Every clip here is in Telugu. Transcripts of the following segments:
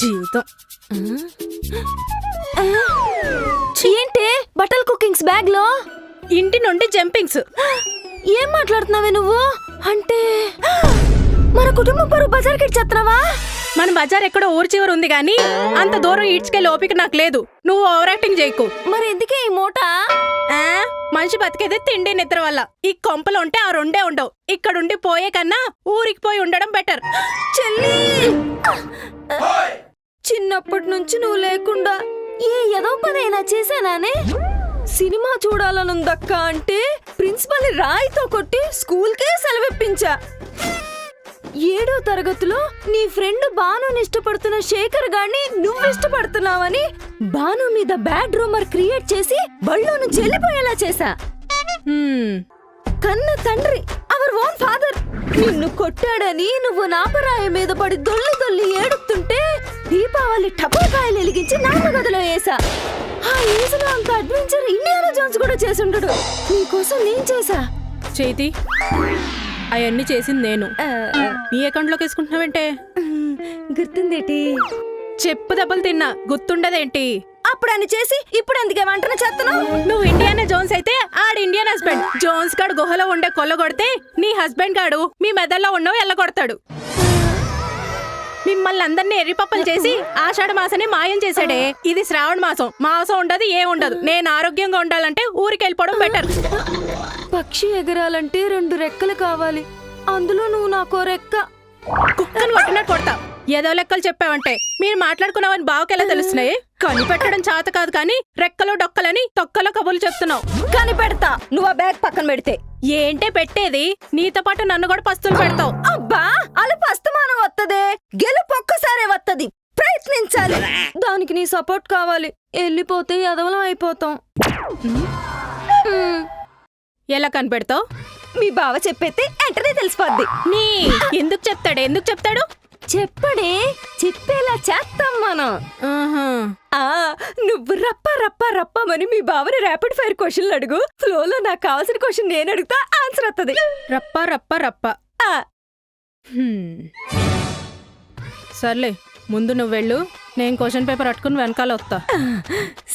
జీవితం. ఏంటే బట్టల్ కుకింగ్స్ బ్యాగ్ లో? ఇంటి నుండి జంపింగ్స్. ఏం మాట్లాడుతున్నావే నువ్వు? అంటే మన కుటుంబం పరువు బజార్కి ఇచ్చేస్తున్నావా? మన బజార్ ఎక్కడో ఊరి చివరి ఉంది గాని అంత దూరం ఈడ్చుకెళ్ళి ఓపిక నాకు లేదు. నువ్వు ఓవర్ యాక్టింగ్ చేయకు. మరి ఎందుకే ఈ మూట? మనిషి బతికేదే తిండి నిద్ర వల్ల. ఈ కొంపలు ఉంటే ఆ రెండే ఉండవు. ఇక్కడుండి పోయే కన్నా ఊరికి పోయి ఉండడం బెటర్. చెల్లి, చిన్నప్పటి నుంచి నువ్వు లేకుండా ఏ ఏదో పనైనా చేశానానే? సినిమా చూడాలనుందక్క అంటే ప్రిన్సిపల్ రాయితో కొట్టి స్కూల్కే సెలవిప్పించా. 7వ తరగతిలో నీ ఫ్రెండ్ బానుని ఇష్టపడుతున్న శేఖర్ గాని నువ్వు ఇష్టపడుతున్నావని బాను మీద బ్యాడ్ రూమర్ క్రియేట్ చేసి బళ్ళో నుంచి వెళ్ళిపోయేలా చేశా. కన్న తండ్రి, అవర్ ఓన్ ఫాదర్, నిన్ను కొట్టాడని నువ్వు నాపరాయి మీద పడి దొల్లి దొల్లి ఏడుతుంటే దీపావళి టపాకాయలు వెలిగించి నాన్న గదిలో వేసా. ఆ ఏజ్ లో అంత అడ్వెంచర్ ఇండియానా జోన్స్ కూడా చేసుండడు. నీకోసం నేను చేసా. చేతి అవన్నీ చేసింది నేను. నీ అకౌంట్లోకి వేసుకుంటున్నావేంటే? గుర్తుందేటి? చెప్పు దెబ్బలు తిన్నా గుర్తుండదేంటి? అప్పుడు అని చేసి ఇప్పుడు అందుకే వంటన చేస్తున్నా. నువ్వు ఇండియానా జోన్స్ అయితే ఆడు ఇండియన్ హస్బెండ్. జోన్స్ గాడు గుహలో ఉండే కొల్ల కొడితే నీ హస్బెండ్ గాడు మీ మెదల్లో ఉండవు ఎల్ల కొడతాడు. మిమ్మల్ని అందరినీ ఎర్రిపప్పలు చేసి ఆషాఢ మాసాన్ని మాయం చేశాడే. ఇది శ్రావణ మాసం. మాసం ఉండదు, ఏముండదు. నేను ఆరోగ్యంగా ఉండాలంటే ఊరికి వెళ్ళిపోవడం బెటర్. పక్షి ఎగరాలంటే 2 రెక్కలు కావాలి. అందులో నువ్వు నాకో రెక్క. కుక్కను కొట్టినట్టు కొడతా. ఏదో లెక్కలు చెప్పావంటే మీరు మాట్లాడుకున్నావని బావకెలా తెలుస్తున్నాయి? కనిపెట్టడం చేత కాదు కానీ రెక్కలు డొక్కలని తొక్కలో కబుర్లు చెప్తున్నావు. కనిపెడతా, నువ్వు ఆ బ్యాగ్ పక్కన పెడితే. ఏంటే పెట్టేది? నీతో పాటు నన్ను కూడా పస్తులు పెడతావు. అబ్బా, అలా పస్తమానం వత్తదే, గెలుపు ఒక్కసారే వత్తది. ప్రయత్నించాలి. దానికి నీ సపోర్ట్ కావాలి. వెళ్ళిపోతే ఎదవలం అయిపోతాం. ఎలా కనిపెడతావు? మీ బావ చెప్పేస్తే వెంటనే తెలిసిపోద్ది. నీ ఎందుకు చెప్తాడు? ఎందుకు చెప్తాడు? చెప్పడే, చెప్పేలా చేస్తాం మనం. నువ్వు రప్ప రప్ప రప్పమని మీ బావని ర్యాపిడ్ ఫైర్ క్వశ్చన్లు అడుగు. ఫ్లోలో నాకు కావాల్సిన క్వశ్చన్ నేను అడుగుతా, ఆన్సర్ వస్తుంది. రప్ప రప్ప రప్ప. సర్లే, ముందు నువ్వు వెళ్ళు. నేను క్వశ్చన్ పేపర్ అట్టుకుని వెనకాల వస్తా.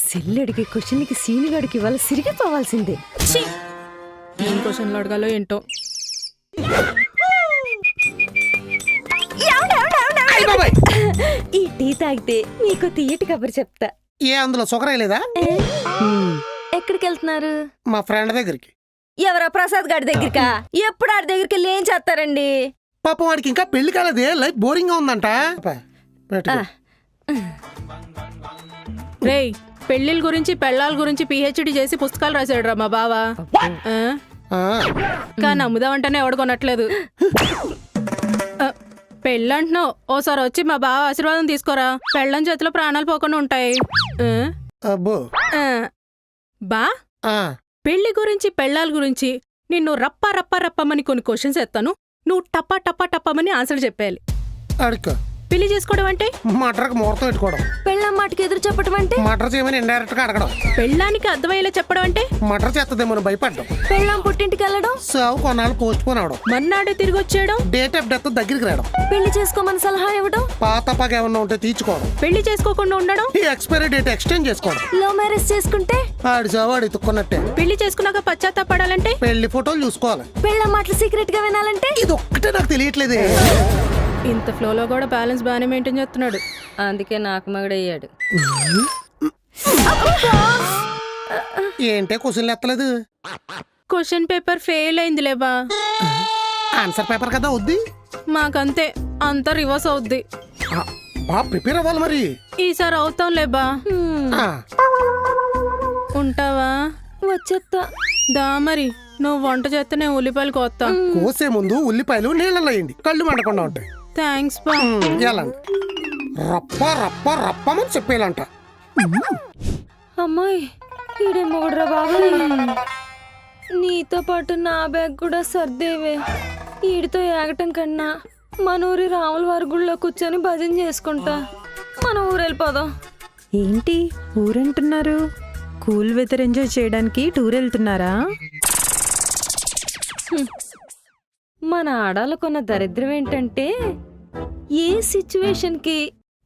సిల్లడికి క్వశ్చన్కి సీనుగాడికి ఇవాళ సిరిగిపోవాల్సిందే. ఏం క్వశ్చన్లు అడగాలో ఏంటో. ఈ టీ తాగితే మీకు తీయటి కబురు చెప్తా. ఏ అందులో సుఖరేలేదా? ఎక్కడికి వెళ్తున్నారు? మా ఫ్రెండ్ దగ్గరికి. ఎవరా? ప్రసాద్ గారి దగ్గరికా? ఎప్పుడు ఆడి దగ్గరికి వెళ్ళి ఏం చేస్తారండి? పాపం వాడికి ఇంకా పెళ్లి కాలేదే, లైఫ్ బోరింగ్ గా ఉందంట. రేయ్, పెళ్లిళ్ళ గురించి పెళ్ళాల గురించి పిహెచ్డి చేసి పుస్తకాలు రాశాడు రా మా బావ. కానీ అమ్ముదామంటేనే ఎవడు కొనట్లేదు. పెళ్ళంటున్నావు, ఓసారి వచ్చి మా బావ ఆశీర్వాదం తీసుకోరా. పెళ్ళం చేతిలో ప్రాణాలు పోకుండా ఉంటాయి. బా, పెళ్లి గురించి పెళ్ళాల గురించి నిన్ను రప్ప రప్ప రప్పమని కొన్ని క్వశ్చన్స్ ఎత్తాను. నువ్వు టప్పా టప్పా టప్పమని ఆన్సర్ చెప్పేయాలి. పెళ్లి చేసుకోవడం అంటే మటర్కి ముహూర్తం పెట్టుకోవడం. పెళ్ళం మాటకి ఎదురు చెప్పడం అంటే మటర్ చేయమని ఇండైరెక్ట్ గా అడగడం. పెళ్ళానికి అర్థమయ్యేలా చెప్పడం అంటే మటర్ చేస్తదేమో భయపడ్డం. పెళ్ళం పుట్టింటికి వెళ్ళడం. సావు కొన్నాళ్ళు పోస్ట్ పోన్ అవడం. మర్నాడే తిరిగి వచ్చేయడం. డేట్ ఆఫ్ డెత్ దగ్గరికి రావడం. పెళ్లి చేసుకోమని సలహా ఇవ్వడం. పాత పాక ఏమన్నా ఉంటే తీర్చుకోవడం. పెళ్లి చేసుకోకుండా ఉండడం. ఈ ఎక్స్పైరీ డేట్ ఎక్స్టెండ్ చేసుకోవడం. లవ్ మ్యారేజ్ చేసుకుంటే ఆడి చావాడు ఎత్తుకున్నట్టే. పెళ్లి చేసుకున్నాక పశ్చాత్తాపడాలంటే పెళ్లి ఫోటోలు చూసుకోవాలి. పెళ్ళం మాటలు సీక్రెట్ గా వినాలంటే ఇది ఒక్కటే నాకు తెలియట్లేదే. ఇంత ఫ్లోలో కూడా బ్యాలెన్స్ బాగానే మెయింటైన్ చేస్తున్నాడు. అందుకే నాకు మగడయ్యాడు. ఏంటే క్వశ్చన్లు ఎత్తలేదు? క్వశ్చన్ పేపర్ ఫెయిల్ అయింది లేబా. ఆన్సర్ పేపర్ కదా వద్ది. మాకంతే, అంతా రివర్స్ అవుద్ది. బాగా ప్రిపేర్ అవ్వాలి మరి. ఈసారి అవుతాం లేబా. ఉంటావా? వచ్చేస్తా. దా మరి, నువ్వు వంట చేస్తే నేను ఉల్లిపాయలు కోస్తా. కోసే ముందు ఉల్లిపాయలు నీళ్ళలో వేయండి, కళ్ళు మండకుండా ఉంటాయి. థ్యాంక్స్ బా. ఎలా రప్ప రప్ప రప్పమని చెప్పేయాలంట. అమ్మాయి, ఈడే మొగడ్రా బాబాయ్. నీతో పాటు నా బ్యాగ్ కూడా సర్దేవే. ఈడితో ఏగటం కన్నా మన ఊరి రాముల వారి గుళ్ళో కూర్చొని భజన చేసుకుంటా. మన ఊరు వెళ్ళిపోదాం. ఏంటి ఊరంటున్నారు? కూల్ వెదర్ ఎంజాయ్ చేయడానికి టూర్ వెళ్తున్నారా? మన ఆడాలకున్న దరిద్రం ఏంటంటే ఏ సిచ్యువేషన్ కి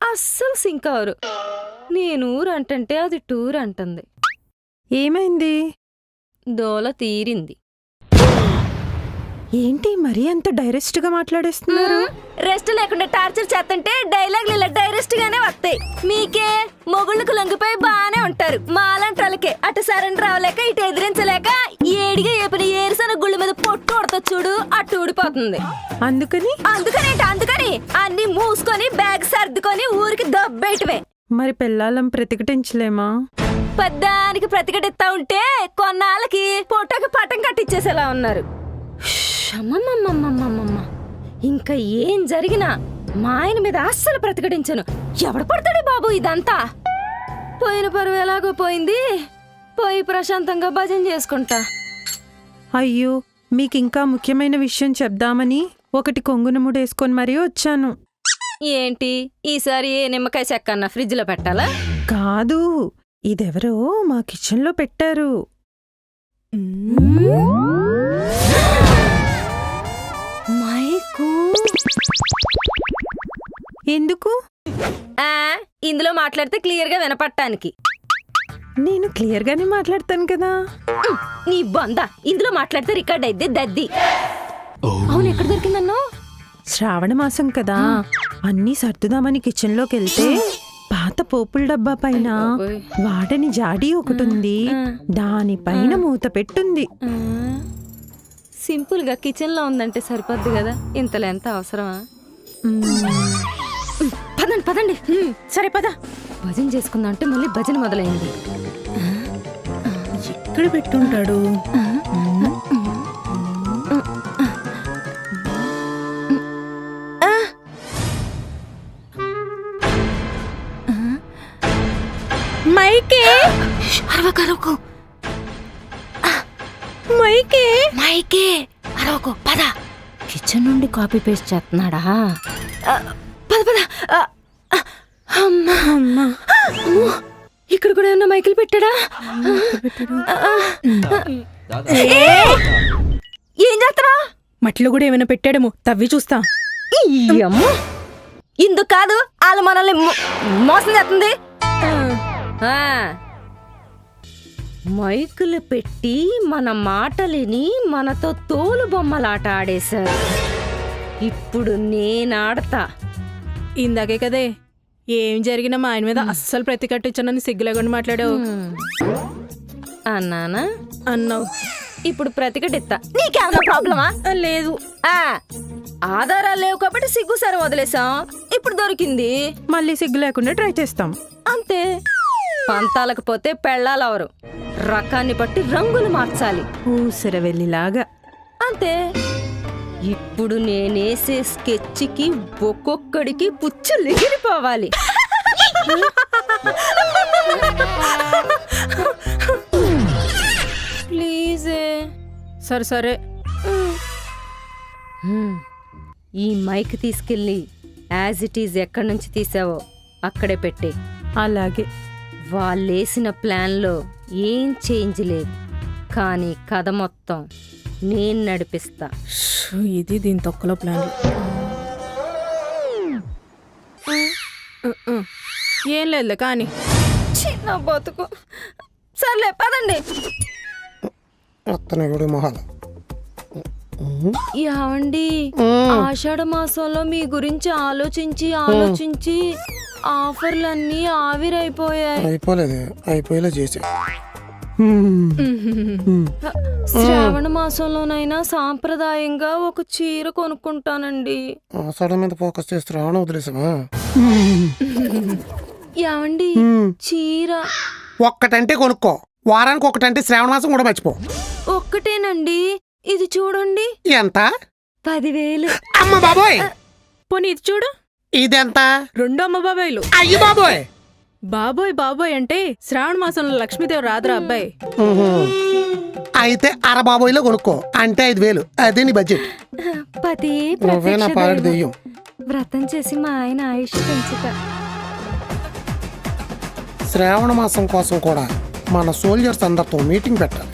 అస్సలు సింక్ అవరు. నేను ఊరు అంటంటే అది టూర్ అంటుంది. ఏమైంది? దోల తీరింది. ఏంటి మరీ అంత డైరెక్ట్ గా మాట్లాడేస్తున్నారు? రెస్ట్ లేకుండా టార్చర్ చేస్తుంటే డైలాగ్లు ఇలా డైరెక్ట్ గానే వస్తాయి. మీకే మొగుళ్ళకు లొంగిపోయి బానే ఉంటారు. మాలాంటి వాళ్ళకే అటు సరెండర్ రావలేక ఇటు ఎదిరించలేక ఏడిగా ఏపిన ఏరుసన గుళ్ళ మీద పొట్టు కొడతా చూడు, అటు ఊడిపోతుంది. అందుకని అందుకని అన్ని మూసుకొని బ్యాగ్ సర్దుకొని ఊరికి దబ్బేయటమే. మరి పెళ్ళాలం ప్రతిఘటించలేమా? పద్దానికి ప్రతిఘటిస్తా ఉంటే కొన్నాళ్ళకి పొట్టకి పటం కట్టించేసేలా ఉన్నారు. అమ్మమ్మమ్మమ్మమ్మమ్మ, ఇంకా ఏం జరిగినా మా ఆయన మీద అస్సలు ప్రతిఘటించను. ఎవడు పడతాడే బాబు ఇదంతా? పోయిన పరువు ఎలాగో పోయింది, పోయి ప్రశాంతంగా భజన చేసుకుంటా. అయ్యో, మీకింకా ముఖ్యమైన విషయం చెప్దామని ఒకటి కొంగున ముడేసుకొని మరీ వచ్చాను. ఏంటి ఈసారి ఏ నిమ్మకాయ చెక్క అన్న ఫ్రిడ్జ్ లో పెట్టాలా? కాదు, ఇదెవరో మా కిచెన్లో పెట్టారు. మైకు ఎందుకు? ఇందులో మాట్లాడితే క్లియర్ గా వినపడటానికి. నేను క్లియర్ గానే మాట్లాడతాను కదా. నీ బొంద, ఇందులో మాట్లాడితే రికార్డ్ అయితే దద్ది. అవును, ఎక్కడ దొరికిందన్నో? శ్రావణ మాసం కదా, అన్నీ సర్దుదామని కిచెన్లోకి వెళ్తే పాత పోపుల డబ్బా పైన వాడని జాడీ ఒకటి ఉంది, దానిపైన మూత పెట్టుంది. సింపుల్ గా కిచెన్ లో ఉందంటే సరిపోద్ది కదా, ఇంతలో ఎంత అవసరమా? పదండి పదండి. సరే పద. భజన చేసుకుందాం అంటే మళ్ళీ భజన మొదలైంది. ఎక్కడ పెట్టుంటాడు? మైకే అరవకు మైకే మైకే అరవకు. పద. కిచెన్ నుండి కాపీ పేస్ట్ చేస్తున్నాడా? పద పద. అమ్మా అమ్మా, ఇక్కడ కూడా ఏమన్నా మైకిల్ పెట్టాడా? ఏం చేస్తారా? మట్లో కూడా ఏమైనా పెట్టాడేమో, తవ్వి చూస్తా. ఇందుకు కాదు, వాళ్ళు మనల్ని మోసం చేస్తుంది. మైకులు పెట్టి మన మాటలిని మనతో తోలు బొమ్మలాట ఆడేశారు. ఇప్పుడు నేనాడతా. ఇందాకే కదే ఏం జరిగినా మా ఆయన మీద అస్సలు ప్రతిఘటించనని సిగ్గులేకుండా మాట్లాడావు. అన్నానా? అన్నావు. ఇప్పుడు ప్రతిఘటిస్తా. నీకేమన్నా ప్రాబ్లమా? లేదు. ఆధారాలు లేవు కాబట్టి సిగ్గు సరే వదిలేసాం. ఇప్పుడు దొరికింది, మళ్ళీ సిగ్గు లేకుండా ట్రై చేస్తాం. అంతే. పంతాలకు పోతే పెళ్ళాలవరు, రకాన్ని బట్టి రంగులు మార్చాలి. ఊసరవెల్లిలాగా. అంతే. ఇప్పుడు నేనేసే స్కెచ్కి ఒక్కొక్కడికి పుచ్చులు ఎగిరిపోవాలి. ప్లీజే. సరే సరే. ఈ మైక్ తీసుకెళ్ళి యాజ్ ఇట్ ఈజ్ ఎక్కడి నుంచి తీసావో అక్కడే పెట్టే. అలాగే. వాళ్ళేసిన ప్లాన్లో ఏం చేంజ్ లేదు, కానీ కథ మొత్తం నేను నడిపిస్తా. ఇది దీని తొక్కలో ప్లాన్. ఏం లేదులే కానీ. చిన్న బతుకు. సర్లే పదండి. ఏమండి, ఆషాఢ మాసంలో మీ గురించి ఆలోచించి ఆఫర్లన్నీ ఆవిరైపోయాయి. అయిపోయేలా చేసా. శ్రావణ మాసంలోనైనా సాంప్రదాయంగా ఒక చీర కొనుక్కుంటానండి. ఆషాఢం మీద ఫోకస్ చేసి శ్రావణ వదిలేసామా? ఏమండి, చీర ఒక్కటంటే కొనుక్కో, వారానికి ఒకటంటే శ్రావణ మాసం కూడా మర్చిపో. ఒక్కటేనండి, ఇది చూడండి. ఎంత? 10,000. అమ్మ బాబోయ్. పోనీ ఇది చూడు. ఇదెంత? 2 అమ్మ బాబాయిలు. అయ్యి బాబోయ్. బాబోయ్ బాబోయ్ అంటే శ్రావణ మాసంలో లక్ష్మీదేవి రాదురా అబ్బాయి. అయితే అరబాబోయ్లో కొనుక్కో, అంటే 5,000. అదే నీ బడ్జెట్. పతి దెయ్యం. వ్రతం చేసి మా ఆయన ఆయుష్ పెంచుతా. శ్రావణ మాసం కోసం కూడా మన సోల్జర్స్ అందరితో మీటింగ్ పెట్టాలి.